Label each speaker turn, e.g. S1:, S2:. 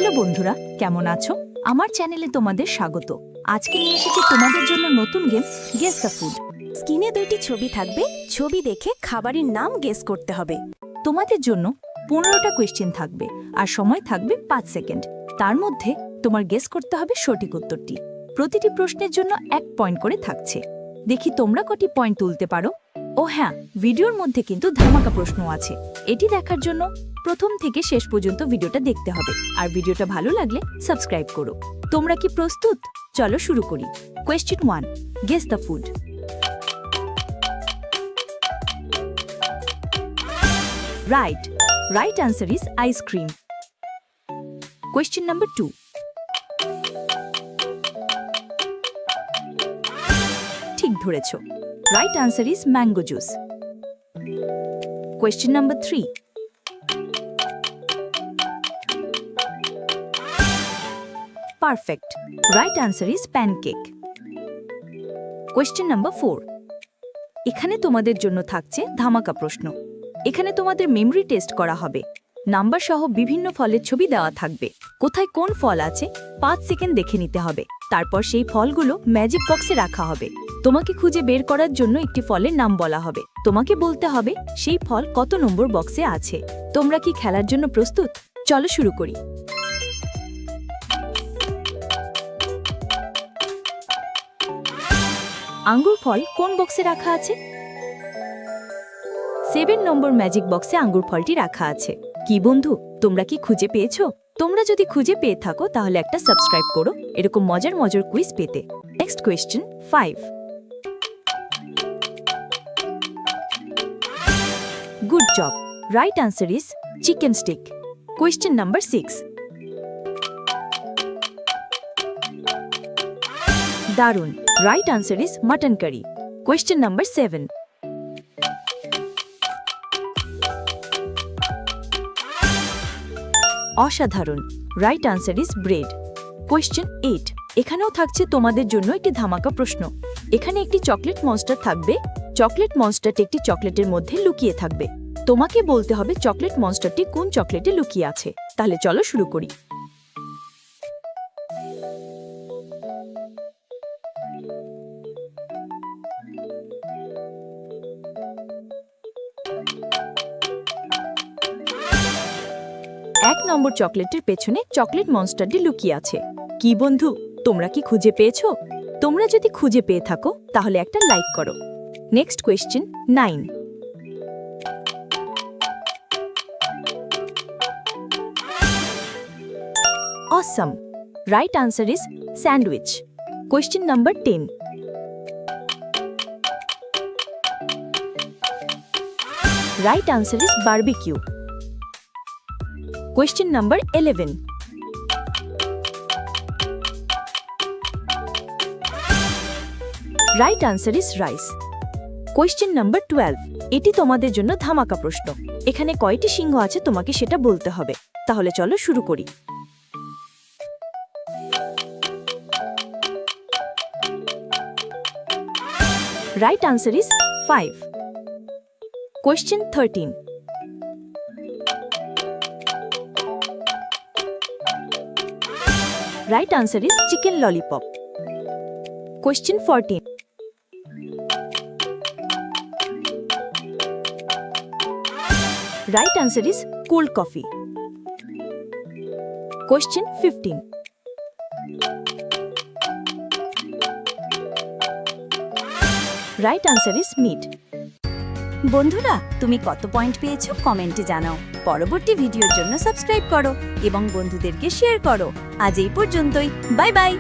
S1: Hello বন্ধুরা, কেমন আছো? আমার চ্যানেলে তোমাদের স্বাগত। আজকে নিয়ে এসেছি তোমাদের জন্য নতুন গেম, গেস দ্য ফুড।
S2: স্ক্রিনে দুইটি ছবি থাকবে, ছবি দেখে খাবারের নাম গেস করতে হবে।
S1: তোমাদের জন্য 15টা কোয়েশ্চেন থাকবে আর সময় থাকবে 5 সেকেন্ড। তার মধ্যে তোমার গেস করতে হবে সঠিক উত্তরটি। প্রতিটি প্রশ্নের জন্য 1 পয়েন্ট করে থাকছে। দেখি তোমরা কটি পয়েন্ট তুলতে পারো। ও হ্যাঁ, ভিডিওর মধ্যে কিন্তু ধামাকা প্রশ্ন আছে। এটি দেখার জন্য প্রথম থেকে শেষ পর্যন্ত ভিডিওটা দেখতে হবে, আর ভিডিওটা ভালো লাগলে সাবস্ক্রাইব করো। তোমরা কি প্রস্তুত? চলো শুরু করি। Question 1, guess the food. Right answer is ice cream. Question number 2. ঠিক ধরেছো। Right answer is mango juice. Question number 3. Perfect. Right answer is pancake. Question number 4. এখানে তোমাদের জন্য থাকছে ধামাকা প্রশ্ন। এখানে তোমাদের মেমরি টেস্ট করা হবে। নাম্বার সহ বিভিন্ন ফলের ছবি দেওয়া থাকবে। কোথায় কোন ফল আছে 5 সেকেন্ড দেখে নিতে হবে। তারপর সেই ফলগুলো ম্যাজিক বক্সে রাখা হবে। তোমাকে খুঁজে বের করার জন্য একটি ফলের নাম বলা হবে। তোমাকে বলতে হবে সেই ফল কত নম্বর বক্সে আছে। তোমরা কি খেলার জন্য প্রস্তুত? চলো শুরু করি। আঙ্গুর ফল কোন বক্সে রাখা আছে? 7 নম্বর ম্যাজিক বক্সে আঙ্গুর ফলটি রাখা আছে। কি বন্ধু, তোমরা কি খুঁজে পেয়েছো? তোমরা যদি খুঁজে পেয়ে থাকো তাহলে একটা সাবস্ক্রাইব করো এরকম মজার মজার কুইজ পেতে। Next question 5. Good job. Right answer is chicken stick. Question number 6. দারুন। Right answer is mutton curry. Question number 7. অসাধারণ। Right answer is bread. Question 8. এখানেও থাকছে তোমাদের জন্য একটি ধামাকা প্রশ্ন। এখানে একটি চকলেট মনস্টার থাকবে। চকলেট মনস্টারটি একটি চকলেটের মধ্যে লুকিয়ে থাকবে। তোমাকে বলতে হবে চকলেট মনস্টারটি কোন চকলেটে লুকিয়ে আছে। তাহলে চলো শুরু করি। এক নম্বর চকলেটের পেছনে চকলেট মনস্টারটি লুকিয়ে আছে। কি বন্ধু, তোমরা কি খুঁজে পেয়েছো? তোমরা যদি খুঁজে পেয়ে থাকো তাহলে একটা লাইক করো। Next question 9. Awesome. Right answer is sandwich. Question number 10. Right answer is barbecue. Question number 11. Right answer is rice. Question number 12. এটি তোমাদের জন্য ধামাকা প্রশ্ন। এখানে কয়টি সিংহ আছে তোমাকে সেটা বলতে হবে। তাহলে চলো শুরু করি। Right answer is 5. Question 13. Right answer is chicken lollipop. Question 14. Right answer is cold coffee. Question 15. Right answer is meat.
S2: বন্ধুরা, তুমি কত পয়েন্ট পেয়েছো কমেন্টে জানাও। পরবর্তী ভিডিওর জন্য সাবস্ক্রাইব করো এবং বন্ধুদেরকে শেয়ার করো। আজ এই পর্যন্তই। Bye bye.